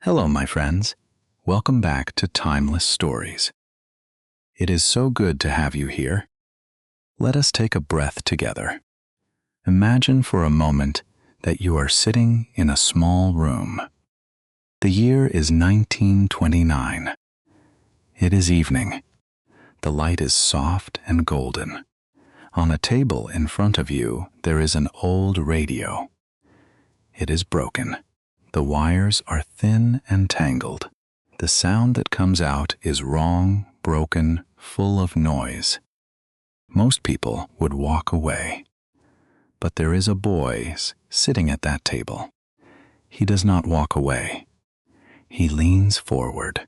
Hello, my friends. Welcome back to Timeless Stories. It is so good to have you here. Let us take a breath together. Imagine for a moment that you are sitting in a small room. The year is 1929. It is evening. The light is soft and golden. On a table in front of you, there is an old radio. It is broken. The wires are thin and tangled. The sound that comes out is wrong, broken, full of noise. Most people would walk away. But there is a boy sitting at that table. He does not walk away. He leans forward.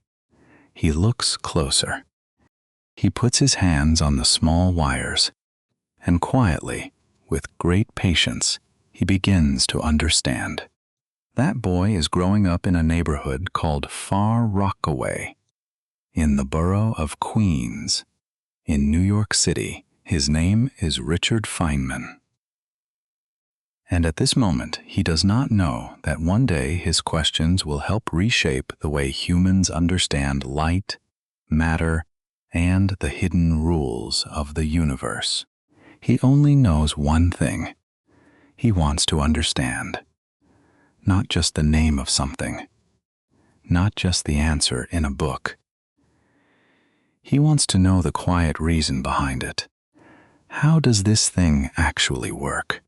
He looks closer. He puts his hands on the small wires, and quietly, with great patience, he begins to understand. That boy is growing up in a neighborhood called Far Rockaway, in the borough of Queens, in New York City. His name is Richard Feynman. And at this moment, he does not know that one day his questions will help reshape the way humans understand light, matter, and the hidden rules of the universe. He only knows one thing. He wants to understand. Not just the name of something, not just the answer in a book. He wants to know the quiet reason behind it. How does this thing actually work?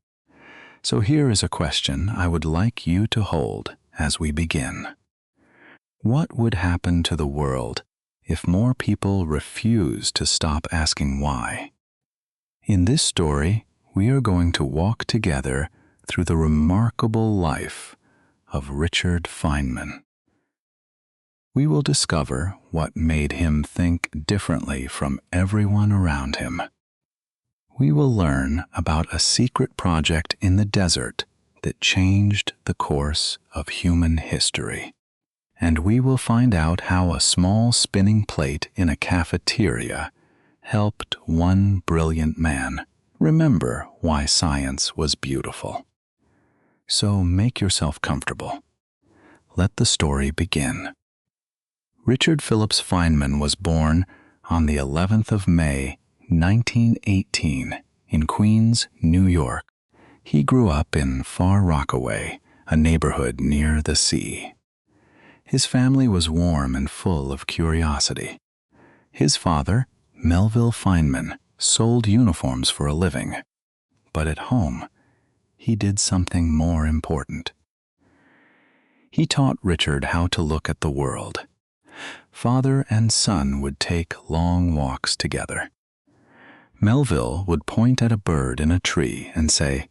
So here is a question I would like you to hold as we begin. What would happen to the world if more people refused to stop asking why? In this story, we are going to walk together through the remarkable life of Richard Feynman. We will discover what made him think differently from everyone around him. We will learn about a secret project in the desert that changed the course of human history. And we will find out how a small spinning plate in a cafeteria helped one brilliant man remember why science was beautiful. So make yourself comfortable. Let the story begin. Richard Phillips Feynman was born on the 11th of May, 1918, in Queens, New York. He grew up in Far Rockaway, a neighborhood near the sea. His family was warm and full of curiosity. His father, Melville Feynman, sold uniforms for a living. But at home, he did something more important. He taught Richard how to look at the world. Father and son would take long walks together. Melville would point at a bird in a tree and say,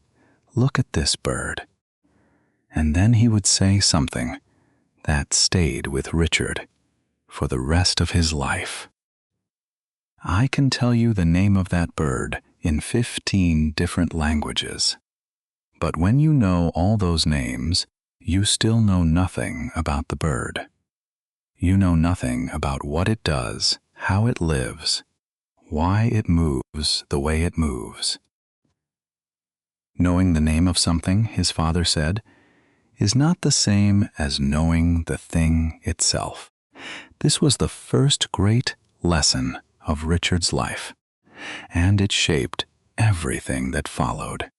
"Look at this bird." And then he would say something that stayed with Richard for the rest of his life. I can tell you the name of that bird in 15 different languages. But when you know all those names, you still know nothing about the bird. You know nothing about what it does, how it lives, why it moves the way it moves. Knowing the name of something, his father said, is not the same as knowing the thing itself. This was the first great lesson of Richard's life, and it shaped everything that followed.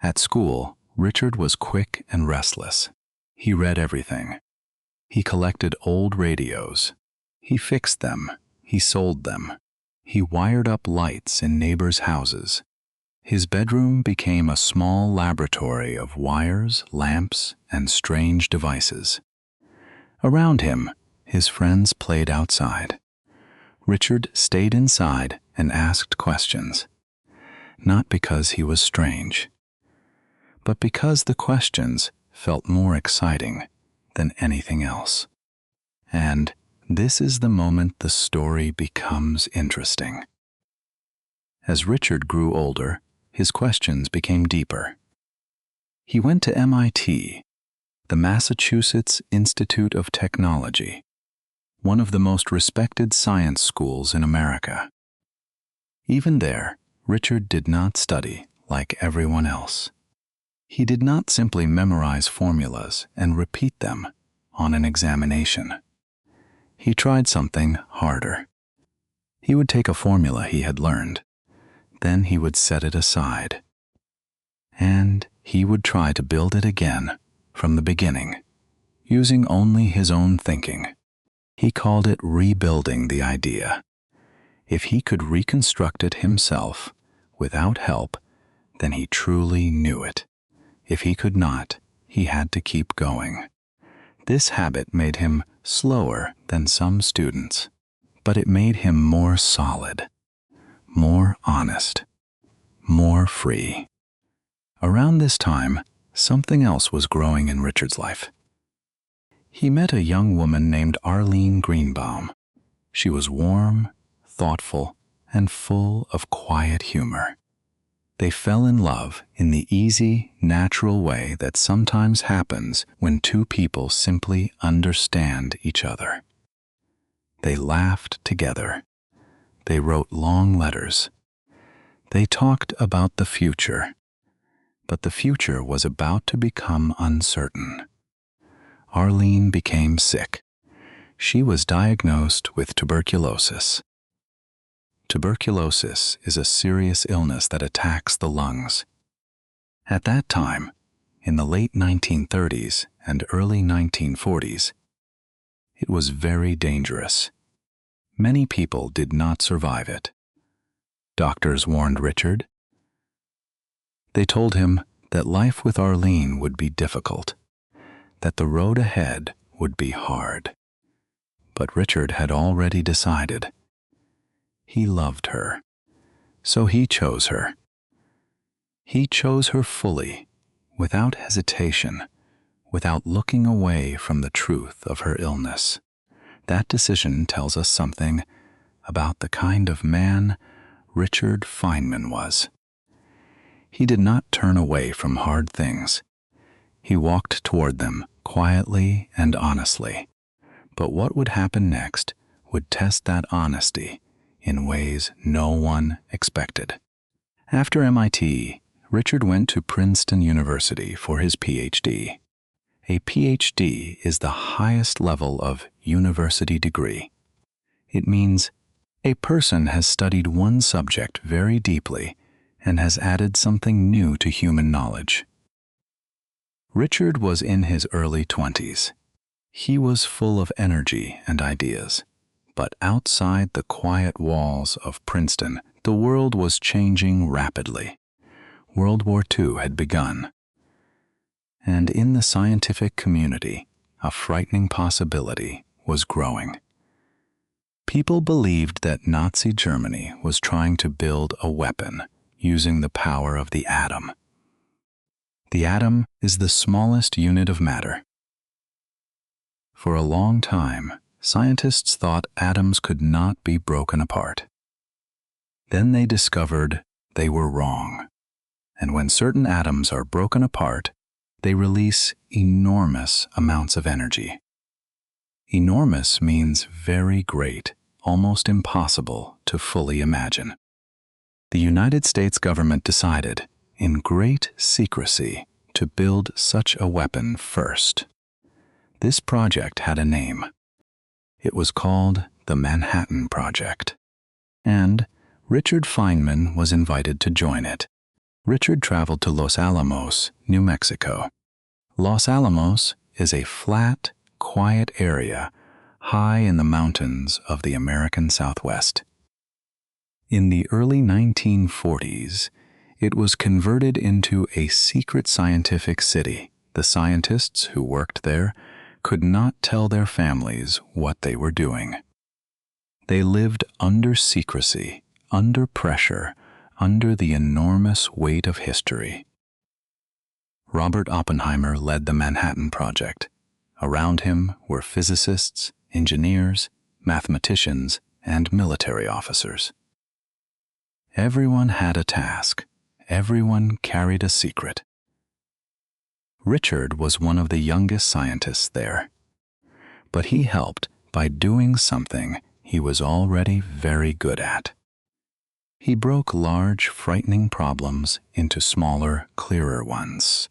At school, Richard was quick and restless. He read everything. He collected old radios. He fixed them. He sold them. He wired up lights in neighbors' houses. His bedroom became a small laboratory of wires, lamps, and strange devices. Around him, his friends played outside. Richard stayed inside and asked questions, not because he was strange, but because the questions felt more exciting than anything else. And this is the moment the story becomes interesting. As Richard grew older, his questions became deeper. He went to MIT, the Massachusetts Institute of Technology, one of the most respected science schools in America. Even there, Richard did not study like everyone else. He did not simply memorize formulas and repeat them. on an examination. He tried something harder. He would take a formula he had learned, then he would set it aside, and he would try to build it again from the beginning, using only his own thinking. He called it rebuilding the idea. If he could reconstruct it himself without help, then he truly knew it. If he could not, he had to keep going. This habit made him slower than some students, but it made him more solid, more honest, more free. Around this time, something else was growing in Richard's life. He met a young woman named Arlene Greenbaum. She was warm, thoughtful, and full of quiet humor. They fell in love in the easy, natural way that sometimes happens when two people simply understand each other. They laughed together. They wrote long letters. They talked about the future, but the future was about to become uncertain. Arlene became sick. She was diagnosed with tuberculosis. Tuberculosis is a serious illness that attacks the lungs. At that time, in the late 1930s and early 1940s, it was very dangerous. Many people did not survive it. Doctors warned Richard. They told him that life with Arlene would be difficult, that the road ahead would be hard. But Richard had already decided. He loved her, so he chose her. He chose her fully, without hesitation, without looking away from the truth of her illness. That decision tells us something about the kind of man Richard Feynman was. He did not turn away from hard things. He walked toward them quietly and honestly. But what would happen next would test that honesty in ways no one expected. After MIT, Richard went to Princeton University for his PhD. A PhD is the highest level of university degree. It means a person has studied one subject very deeply and has added something new to human knowledge. Richard was in his early 20s. He was full of energy and ideas. But outside the quiet walls of Princeton, the world was changing rapidly. World War II had begun. And in the scientific community, a frightening possibility was growing. People believed that Nazi Germany was trying to build a weapon using the power of the atom. The atom is the smallest unit of matter. For a long time, scientists thought atoms could not be broken apart. Then they discovered they were wrong. And when certain atoms are broken apart, they release enormous amounts of energy. Enormous means very great, almost impossible to fully imagine. The United States government decided, in great secrecy, to build such a weapon first. This project had a name. It was called the Manhattan Project. And Richard Feynman was invited to join it. Richard traveled to Los Alamos, New Mexico. Los Alamos is a flat, quiet area high in the mountains of the American Southwest. In the early 1940s, it was converted into a secret scientific city. The scientists who worked there could not tell their families what they were doing. They lived under secrecy, under pressure, under the enormous weight of history. Robert Oppenheimer led the Manhattan Project. Around him were physicists, engineers, mathematicians, and military officers. Everyone had a task. Everyone carried a secret. Richard was one of the youngest scientists there, but he helped by doing something he was already very good at. He broke large, frightening problems into smaller, clearer ones.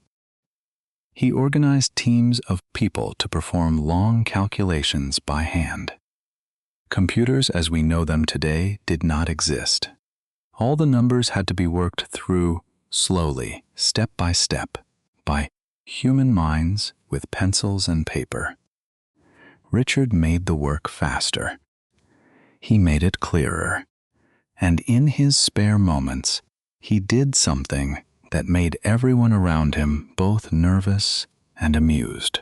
He organized teams of people to perform long calculations by hand. Computers as we know them today did not exist. All the numbers had to be worked through slowly, step by human minds with pencils and paper. Richard made the work faster. He made it clearer. And in his spare moments, he did something that made everyone around him both nervous and amused.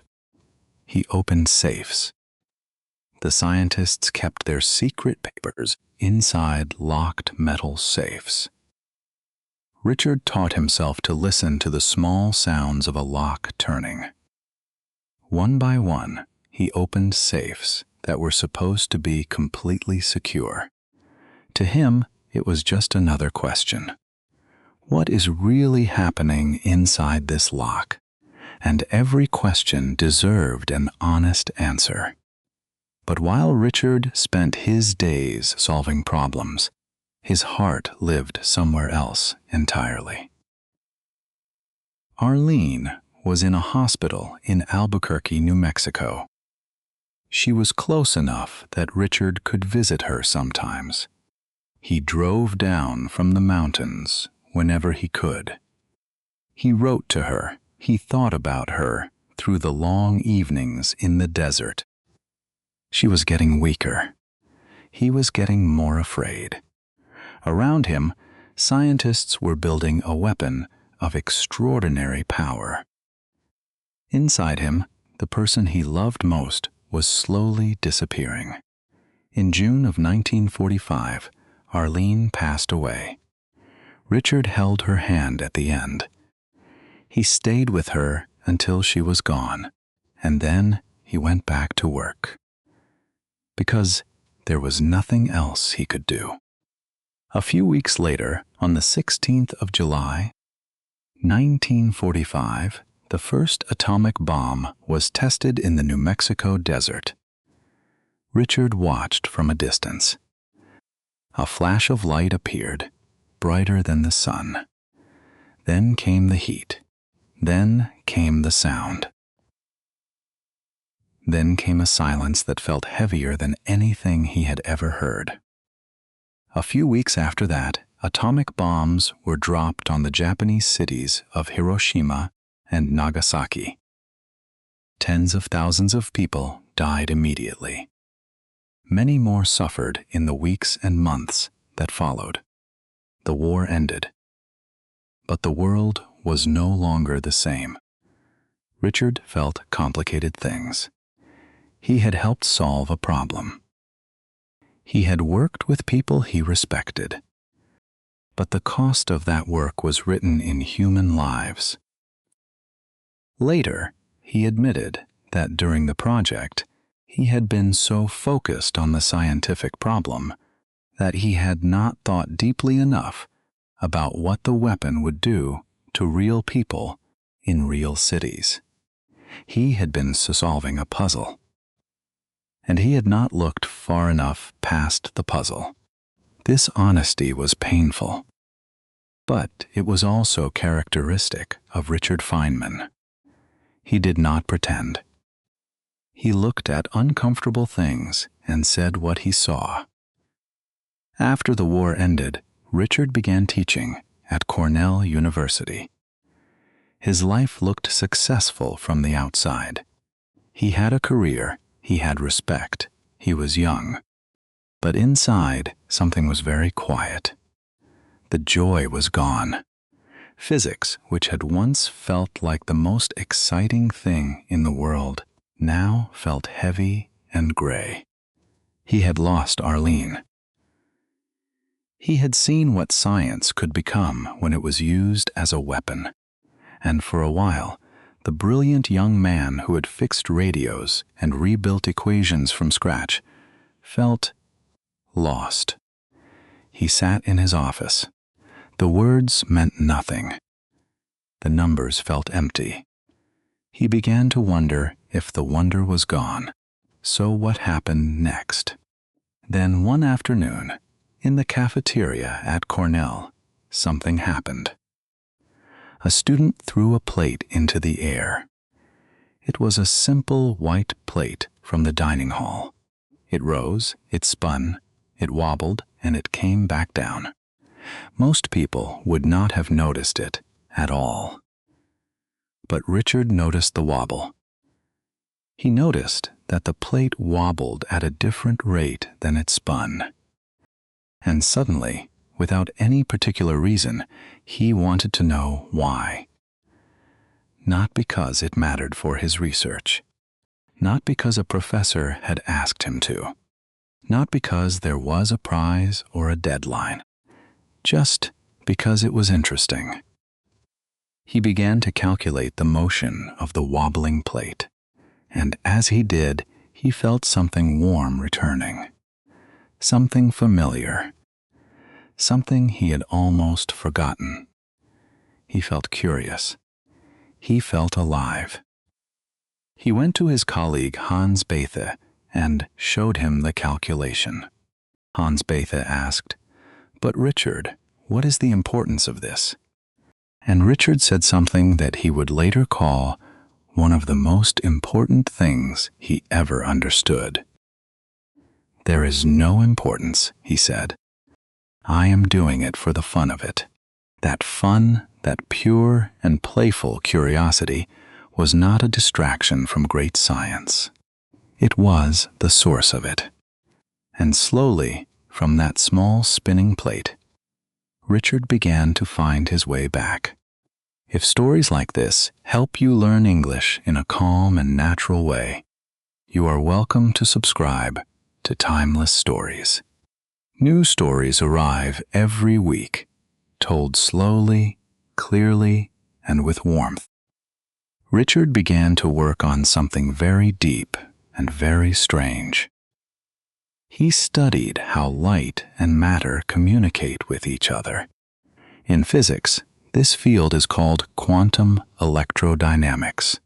He opened safes. The scientists kept their secret papers inside locked metal safes. Richard taught himself to listen to the small sounds of a lock turning. One by one, he opened safes that were supposed to be completely secure. To him, it was just another question. What is really happening inside this lock? And every question deserved an honest answer. But while Richard spent his days solving problems, his heart lived somewhere else entirely. Arlene was in a hospital in Albuquerque, New Mexico. She was close enough that Richard could visit her sometimes. He drove down from the mountains whenever he could. He wrote to her. He thought about her through the long evenings in the desert. She was getting weaker. He was getting more afraid. Around him, scientists were building a weapon of extraordinary power. Inside him, the person he loved most was slowly disappearing. In June of 1945, Arlene passed away. Richard held her hand at the end. He stayed with her until she was gone, and then he went back to work. Because there was nothing else he could do. A few weeks later, on the 16th of July, 1945, the first atomic bomb was tested in the New Mexico desert. Richard watched from a distance. A flash of light appeared, brighter than the sun. Then came the heat. Then came the sound. Then came a silence that felt heavier than anything he had ever heard. A few weeks after that, atomic bombs were dropped on the Japanese cities of Hiroshima and Nagasaki. Tens of thousands of people died immediately. Many more suffered in the weeks and months that followed. The war ended. But the world was no longer the same. Richard felt complicated things. He had helped solve a problem. He had worked with people he respected. But the cost of that work was written in human lives. Later, he admitted that during the project, he had been so focused on the scientific problem that he had not thought deeply enough about what the weapon would do to real people in real cities. He had been solving a puzzle. And he had not looked far enough past the puzzle. This honesty was painful. But it was also characteristic of Richard Feynman. He did not pretend. He looked at uncomfortable things and said what he saw. After the war ended, Richard began teaching at Cornell University. His life looked successful from the outside. He had a career, he had respect, he was young. But inside, something was very quiet. The joy was gone. Physics, which had once felt like the most exciting thing in the world, now felt heavy and gray. He had lost Arlene. He had seen what science could become when it was used as a weapon. And for a while, the brilliant young man who had fixed radios and rebuilt equations from scratch felt lost. He sat in his office. The words meant nothing. The numbers felt empty. He began to wonder if the wonder was gone. So what happened next? Then one afternoon, in the cafeteria at Cornell, something happened. A student threw a plate into the air. It was a simple white plate from the dining hall. It rose, it spun, it wobbled, and it came back down. Most people would not have noticed it at all. But Richard noticed the wobble. He noticed that the plate wobbled at a different rate than it spun. And suddenly, without any particular reason, he wanted to know why. Not because it mattered for his research. Not because a professor had asked him to. Not because there was a prize or a deadline. Just because it was interesting. He began to calculate the motion of the wobbling plate, and as he did, he felt something warm returning. Something familiar. Something he had almost forgotten. He felt curious. He felt alive. He went to his colleague Hans Bethe and showed him the calculation. Hans Bethe asked, "But Richard, what is the importance of this?" And Richard said something that he would later call one of the most important things he ever understood. "There is no importance," he said. "I am doing it for the fun of it." That fun, that pure and playful curiosity, was not a distraction from great science. It was the source of it. And slowly, from that small spinning plate, Richard began to find his way back. If stories like this help you learn English in a calm and natural way, you are welcome to subscribe to Timeless Stories. New stories arrive every week, told slowly, clearly, and with warmth. Richard began to work on something very deep and very strange. He studied how light and matter communicate with each other. In physics, this field is called quantum electrodynamics.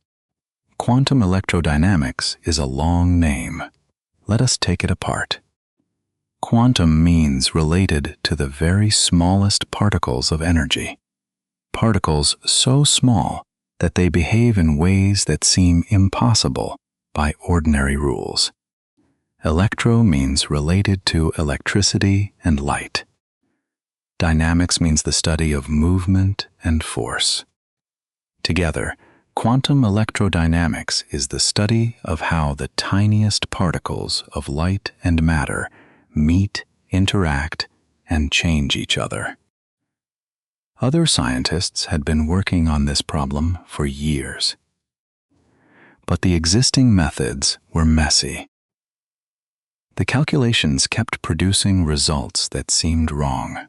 Quantum electrodynamics is a long name. Let us take it apart. Quantum means related to the very smallest particles of energy. Particles so small that they behave in ways that seem impossible by ordinary rules. Electro means related to electricity and light. Dynamics means the study of movement and force. Together, quantum electrodynamics is the study of how the tiniest particles of light and matter meet, interact, and change each other. Other scientists had been working on this problem for years. But the existing methods were messy. The calculations kept producing results that seemed wrong.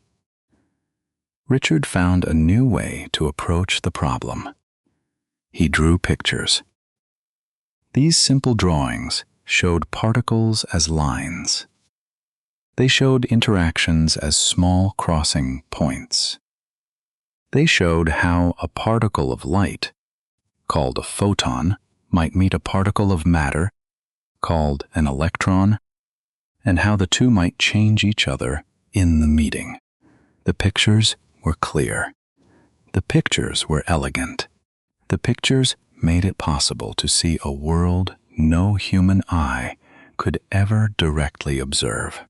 Richard found a new way to approach the problem. He drew pictures. These simple drawings showed particles as lines. They showed interactions as small crossing points. They showed how a particle of light, called a photon, might meet a particle of matter, called an electron, and how the two might change each other in the meeting. The pictures were clear. The pictures were elegant. The pictures made it possible to see a world no human eye could ever directly observe.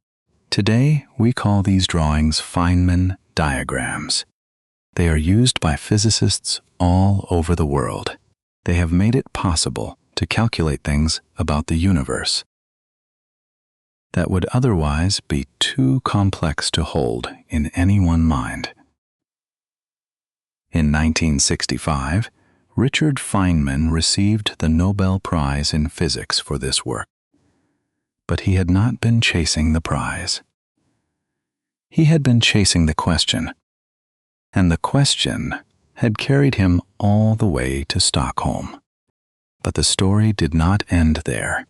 Today, we call these drawings Feynman diagrams. They are used by physicists all over the world. They have made it possible to calculate things about the universe that would otherwise be too complex to hold in any one mind. In 1965, Richard Feynman received the Nobel Prize in Physics for this work. But he had not been chasing the prize. He had been chasing the question, and the question had carried him all the way to Stockholm. But the story did not end there.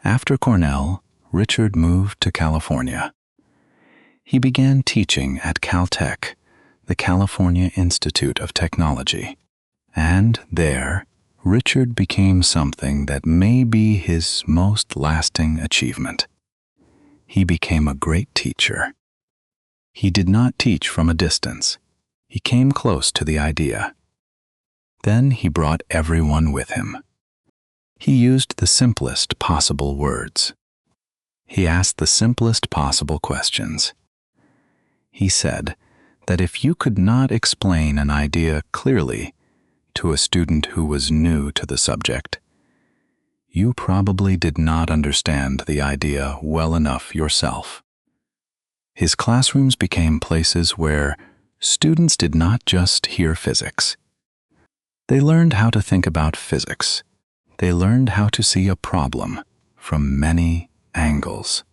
After Cornell, Richard moved to California. He began teaching at Caltech, the California Institute of Technology. And there, Richard became something that may be his most lasting achievement. He became a great teacher. He did not teach from a distance. He came close to the idea. Then he brought everyone with him. He used the simplest possible words. He asked the simplest possible questions. He said that if you could not explain an idea clearly to a student who was new to the subject, you probably did not understand the idea well enough yourself. His classrooms became places where students did not just hear physics. They learned how to think about physics. They learned how to see a problem from many angles.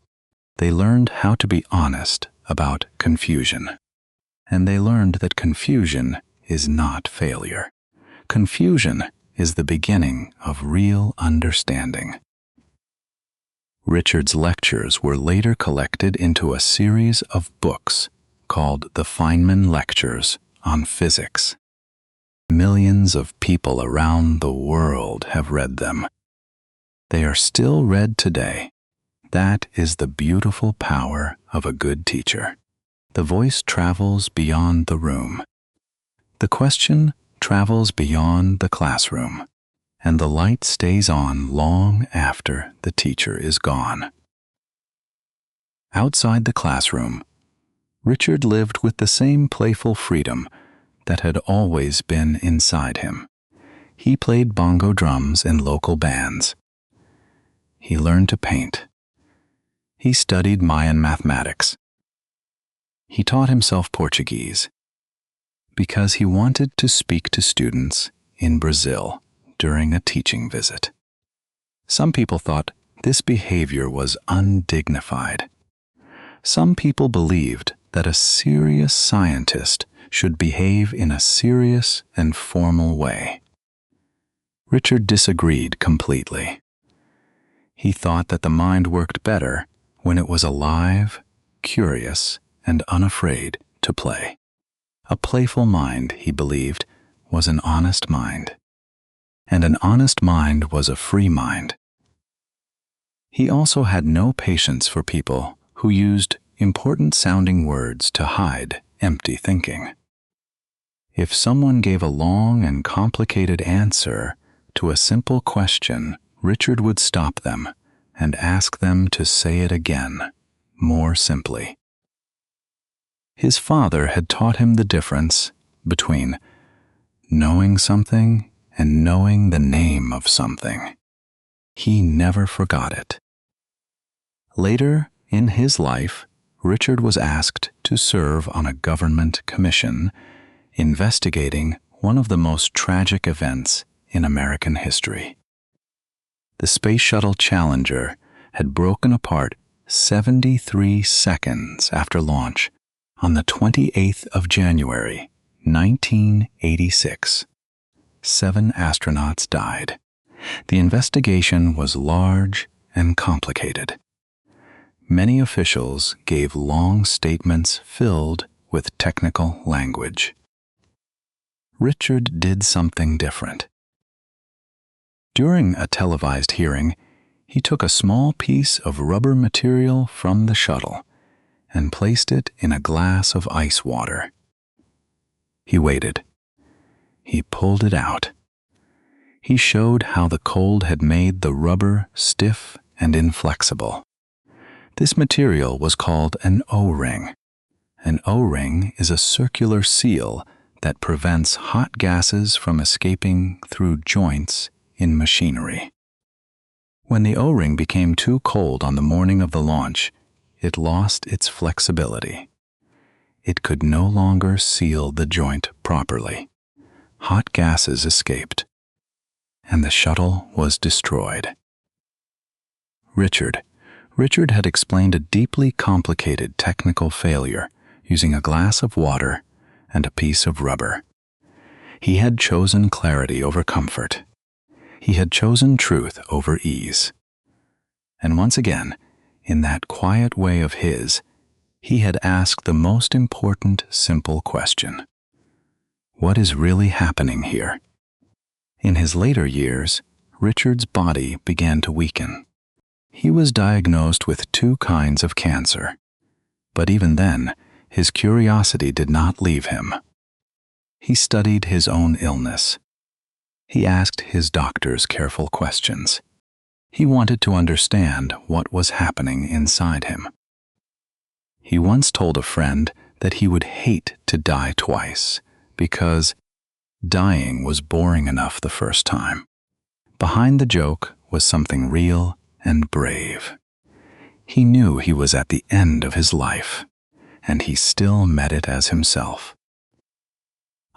They learned how to be honest about confusion. And they learned that confusion is not failure. Confusion is the beginning of real understanding. Richard's lectures were later collected into a series of books called the Feynman Lectures on physics. Millions of people around the world have read them. They are still read today. That is the beautiful power of a good teacher. The voice travels beyond the room. The question travels beyond the classroom, and the light stays on long after the teacher is gone. Outside the classroom, Richard lived with the same playful freedom that had always been inside him. He played bongo drums in local bands. He learned to paint. He studied Mayan mathematics. He taught himself Portuguese because he wanted to speak to students in Brazil during a teaching visit. Some people thought this behavior was undignified. Some people believed that a serious scientist should behave in a serious and formal way. Richard disagreed completely. He thought that the mind worked better when it was alive, curious, and unafraid to play. A playful mind, he believed, was an honest mind. And an honest mind was a free mind. He also had no patience for people who used important-sounding words to hide empty thinking. If someone gave a long and complicated answer to a simple question, Richard would stop them and ask them to say it again, more simply. His father had taught him the difference between knowing something and knowing the name of something. He never forgot it. Later in his life, Richard was asked to serve on a government commission investigating one of the most tragic events in American history. The Space Shuttle Challenger had broken apart 73 seconds after launch on the 28th of January, 1986. 7 astronauts died. The investigation was large and complicated. Many officials gave long statements filled with technical language. Richard did something different. During a televised hearing, he took a small piece of rubber material from the shuttle and placed it in a glass of ice water. He waited. He pulled it out. He showed how the cold had made the rubber stiff and inflexible. This material was called an O-ring. An O-ring is a circular seal that prevents hot gases from escaping through joints in machinery. When the O-ring became too cold on the morning of the launch, it lost its flexibility. It could no longer seal the joint properly. Hot gases escaped, and the shuttle was destroyed. Richard had explained a deeply complicated technical failure using a glass of water and a piece of rubber. He had chosen clarity over comfort. He had chosen truth over ease. And once again, in that quiet way of his, he had asked the most important simple question: what is really happening here? In his later years, Richard's body began to weaken. He was diagnosed with 2 kinds of cancer. But even then, his curiosity did not leave him. He studied his own illness. He asked his doctors careful questions. He wanted to understand what was happening inside him. He once told a friend that he would hate to die twice because dying was boring enough the first time. Behind the joke was something real and brave. He knew he was at the end of his life, and he still met it as himself.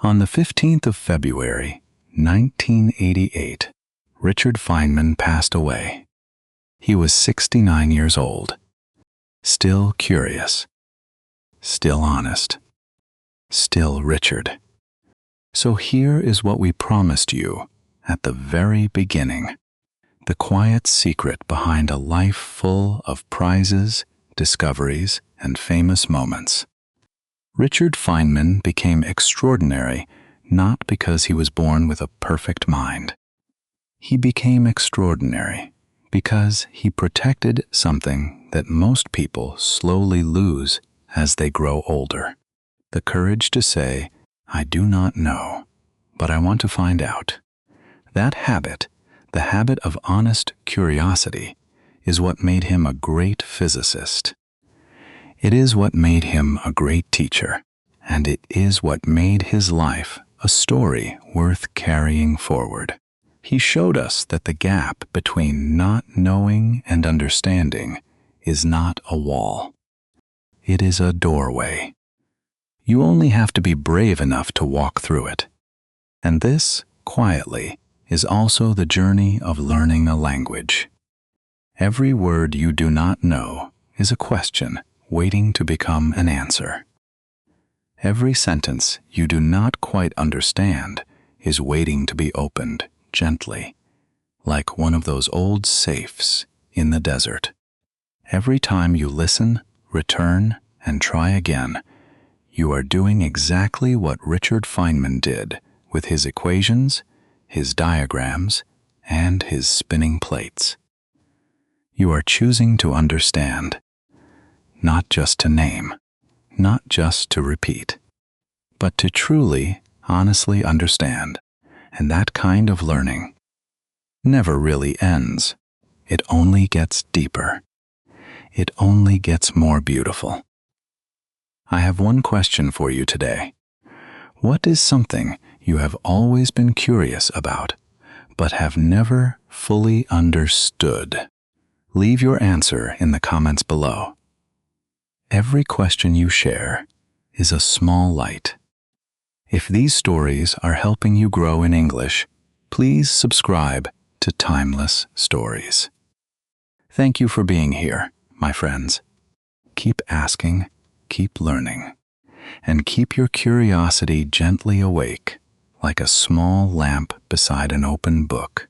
On the 15th of February, 1988, Richard Feynman passed away. He was 69 years old, still curious, still honest, still Richard. So here is what we promised you at the very beginning, the quiet secret behind a life full of prizes, discoveries, and famous moments. Richard Feynman became extraordinary not because he was born with a perfect mind. He became extraordinary because he protected something that most people slowly lose as they grow older: the courage to say, "I do not know, but I want to find out." That habit, the habit of honest curiosity, is what made him a great physicist. It is what made him a great teacher, and it is what made his life a story worth carrying forward. He showed us that the gap between not knowing and understanding is not a wall. It is a doorway. You only have to be brave enough to walk through it. And this, quietly, is also the journey of learning a language. Every word you do not know is a question waiting to become an answer. Every sentence you do not quite understand is waiting to be opened gently, like one of those old safes in the desert. Every time you listen, return, and try again, you are doing exactly what Richard Feynman did with his equations, his diagrams, and his spinning plates. You are choosing to understand, not just to name, not just to repeat, but to truly, honestly understand. And that kind of learning never really ends. It only gets deeper. It only gets more beautiful. I have one question for you today. What is something you have always been curious about, but have never fully understood? Leave your answer in the comments below. Every question you share is a small light. If these stories are helping you grow in English, please subscribe to Timeless Stories. Thank you for being here, my friends. Keep asking, keep learning, and keep your curiosity gently awake, like a small lamp beside an open book.